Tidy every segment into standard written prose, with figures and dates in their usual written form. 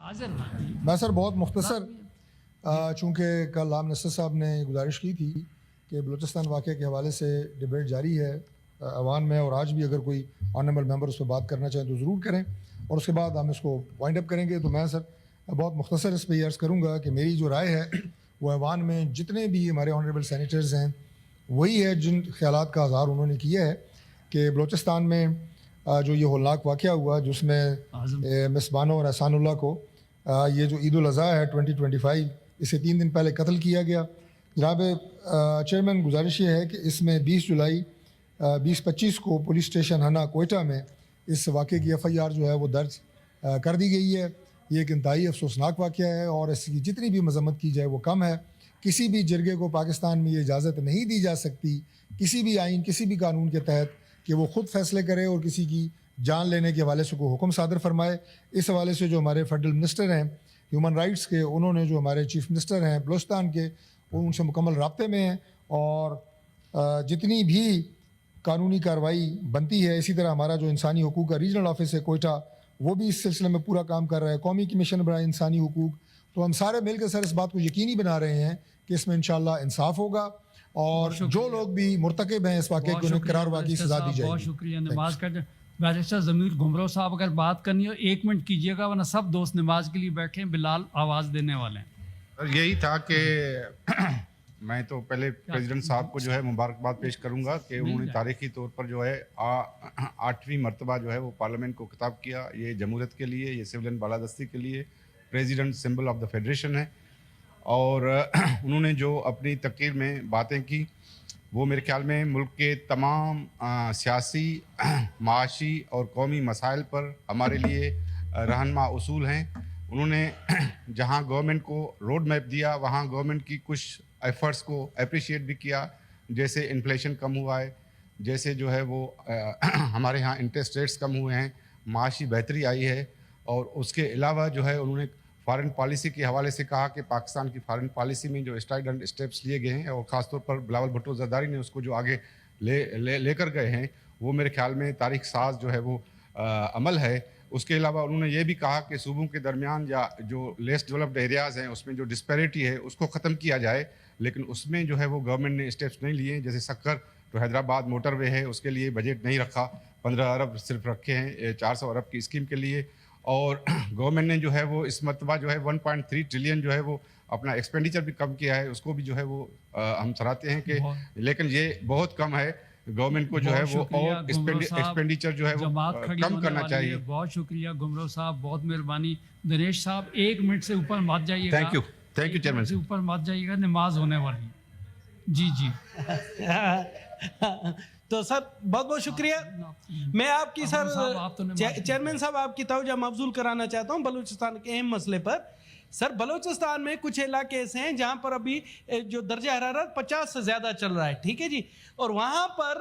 میں سر بہت مختصر، چونکہ کل عام نصر صاحب نے گزارش کی تھی کہ بلوچستان واقعے کے حوالے سے ڈبیٹ جاری ہے ایوان میں، اور آج بھی اگر کوئی آنریبل ممبر اس پہ بات کرنا چاہیں تو ضرور کریں، اور اس کے بعد ہم اس کو وائنڈ اپ کریں گے. تو میں سر بہت مختصر اس پہ یہ عرض کروں گا کہ میری جو رائے ہے وہ ایوان میں جتنے بھی ہمارے آنریبل سینیٹرز ہیں وہی ہے جن خیالات کا اظہار انہوں نے کیا ہے کہ بلوچستان میں جو یہ ہولناک واقعہ ہوا جس میں مس بانو اور احسان اللہ کو یہ جو عید الاضحیٰ ہے 2025 اسے 3 دن پہلے قتل کیا گیا. جناب چیئرمین، گزارش یہ ہے کہ اس میں 20 جولائی 2025 کو پولیس اسٹیشن ہنا کوئٹہ میں اس واقعے کی FIR جو ہے وہ درج کر دی گئی ہے. یہ ایک انتہائی افسوسناک واقعہ ہے اور اس کی جتنی بھی مذمت کی جائے وہ کم ہے. کسی بھی جرگے کو پاکستان میں یہ اجازت نہیں دی جا سکتی کسی بھی آئین کسی بھی قانون کے تحت کہ وہ خود فیصلے کرے اور کسی کی جان لینے کے حوالے سے کوئی حکم صادر فرمائے. اس حوالے سے جو ہمارے فیڈرل منسٹر ہیں ہیومن رائٹس کے، انہوں نے جو ہمارے چیف منسٹر ہیں بلوچستان کے، وہ ان سے مکمل رابطے میں ہیں اور جتنی بھی قانونی کارروائی بنتی ہے، اسی طرح ہمارا جو انسانی حقوق کا ریجنل آفس ہے کوئٹہ وہ بھی اس سلسلے میں پورا کام کر رہا ہے، قومی کمیشن برائے انسانی حقوق. تو ہم سارے مل کے سر اس بات کو یقینی بنا رہے ہیں کہ اس میں انشاءاللہ انصاف ہوگا اور جو لوگ بھی مرتکب ہیں اس واقعے کو انہیں قرار واقعی سزا دی جائے گی. بہت شکریہ. نماز کا بیرسٹر ضمیر گھمرو صاحب اگر بات کرنی ہو 1 منٹ کیجیے گا، ورنہ سب دوست نماز کے لیے بیٹھے ہیں. بلال آواز دینے والے ہیں. یہی تھا کہ میں تو پہلے پریزیڈنٹ صاحب کو جو ہے مبارکباد پیش کروں گا کہ انہوں نے تاریخی طور پر جو ہے 8ویں مرتبہ جو ہے وہ پارلیمنٹ کو خطاب کیا. یہ جمہوریت کے لیے، یہ سویلین بالادستی کے لیے president symbol of the federation ہے، اور انہوں نے جو اپنی تقریر میں باتیں کی وہ میرے خیال میں ملک کے تمام سیاسی، معاشی اور قومی مسائل پر ہمارے لیے رہنما اصول ہیں. انہوں نے جہاں گورنمنٹ کو روڈ میپ دیا وہاں گورنمنٹ کی کچھ ایفرٹس کو اپریشیٹ بھی کیا، جیسے انفلیشن کم ہوا ہے، جیسے جو ہے وہ ہمارے ہاں انٹرسٹ ریٹس کم ہوئے ہیں، معاشی بہتری آئی ہے. اور اس کے علاوہ جو ہے انہوں نے فارن پالیسی کے حوالے سے کہا کہ پاکستان کی فارن پالیسی میں جو اسٹرائیڈنٹ اسٹیپس لیے گئے ہیں اور خاص طور پر بلاول بھٹو زرداری نے اس کو جو آگے لے کر گئے ہیں وہ میرے خیال میں تاریخ ساز جو ہے وہ عمل ہے. اس کے علاوہ انہوں نے یہ بھی کہا کہ صوبوں کے درمیان یا جو لیس ڈیولپڈ ایریاز ہیں اس میں جو ڈسپیرٹی ہے اس کو ختم کیا جائے، لیکن اس میں جو ہے وہ گورنمنٹ نے اسٹیپس نہیں لیے. جیسے سکر جو حیدرآباد موٹر وے ہے اس کے لیے بجٹ نہیں رکھا، 15 ارب صرف رکھے ہیں 400 ارب کی اسکیم کے لیے. اور گورنمنٹ نے جو ہے وہ اس مرتبہ جو ہے 1.3 ٹریلین جو ہے وہ اپنا ایکسپینڈیچر بھی کم کیا ہے، اس کو بھی جو ہے وہ ہم سراہتے ہیں کہ لیکن یہ بہت کم ہے. گورنمنٹ کو جو ہے وہ اور ایکسپینڈیچر جو ہے وہ کم کرنا چاہیے. بہت شکریہ گھمرو صاحب، بہت مہربانی. دنیش صاحب 1 منٹ سے اوپر مت جائیے گا. Thank you chairman. سے اوپر مت جائیے گا، نماز ہونے والی. جی تو سر بہت بہت شکریہ. میں آپ کی سر چیئرمین صاحب آپ کی توجہ مبذول کرانا چاہتا ہوں بلوچستان کے اہم مسئلے پر. سر بلوچستان میں کچھ علاقے ایسے ہیں جہاں پر ابھی جو درجہ حرارت 50 سے زیادہ چل رہا ہے، ٹھیک ہے جی، اور وہاں پر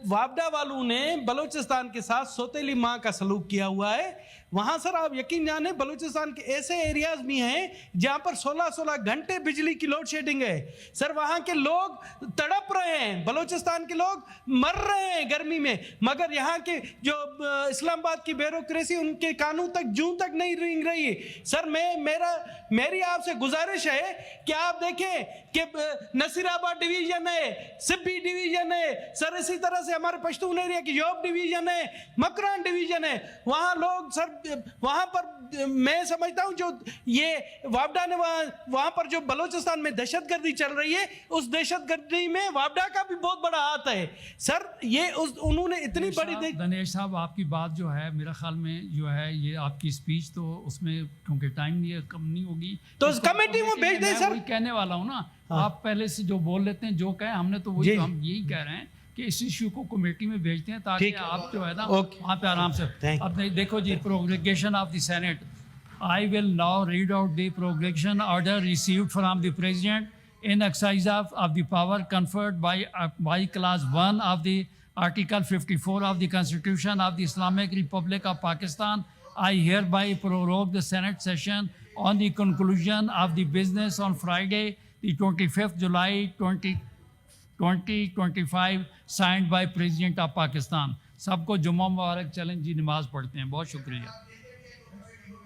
وابڈا والوں نے بلوچستان کے ساتھ سوتیلی ماں کا سلوک کیا ہوا ہے. وہاں سر آپ یقین جانیں بلوچستان کے ایسے ایریاز بھی ہیں جہاں پر 16 گھنٹے بجلی کی لوڈ شیڈنگ ہے. سر وہاں کے لوگ تڑپ رہے ہیں، بلوچستان کے لوگ مر رہے ہیں گرمی میں، مگر یہاں کے جو اسلام آباد کی بیوروکریسی ان کے کانوں تک جوں تک نہیں رینگ رہی. سر میری آپ سے گزارش ہے کہ آپ دیکھیں کہ نصیر آباد ڈویژن ہے، سبی ڈویژن ہے، سر اسی طرح سے ہمارے پشتون ایریا کی یوب ڈویژن ہے، مکران ڈویژن ہے. وہاں لوگ سر وہاں پر میں سمجھتا ہوں جو یہ وابڈا نے وہاں پر جو بلوچستان میں دہشت گردی چل رہی ہے اس دہشت گردی میں وابڈا کا بھی بہت بڑا ہاتھ ہے. سر یہ انہوں نے اتنی بڑی دنیش صاحب آپ کی بات جو ہے میرا خیال میں جو ہے یہ آپ کی اسپیچ تو اس میں کیونکہ ٹائم نہیں کم نہیں ہوگی تو اس کمیٹی میں بھیج دیں. سر کہنے والا ہوں نا، آپ پہلے سے جو بول لیتے ہیں جو کہیں ہم نے تو وہی ہم یہی کہہ رہے ہیں کہ اس ایشو کو کمیٹی میں بھیجتے ہیں تاکہ آپ جو ہے نا وہاں پہ آرام سے. اب دیکھو جی prorogation of the senate. I will now read out the prorogation order received from the President in exercise of the power conferred by Clause 1 of the Article 54 of the Constitution of the Islamic Republic of Pakistan. I hereby prorogue the Senate session on the conclusion of the business on Friday, the 25th July 2025, signed by President of Pakistan. سب کو جمعہ مبارک. چلیں جی نماز پڑھتے ہیں. بہت شکریہ.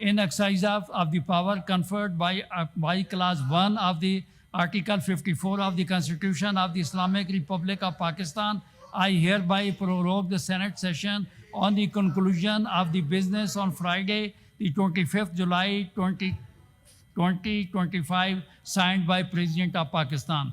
in exercise of the power conferred by clause 1 of the article 54 of the constitution of the Islamic Republic of Pakistan. I hereby prorogue the Senate session on the conclusion of the business on Friday the 25th July 2025 signed by President of Pakistan.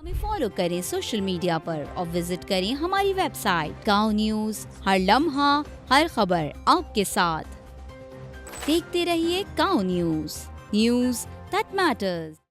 ہمیں follow کریں social media پر اور visit کریں ہماری web site گاؤں news, ہر لمحہ ہر خبر آپ کے ساتھ۔ دیکھتے رہیے گاؤں نیوز، نیوز دیٹ میٹرز۔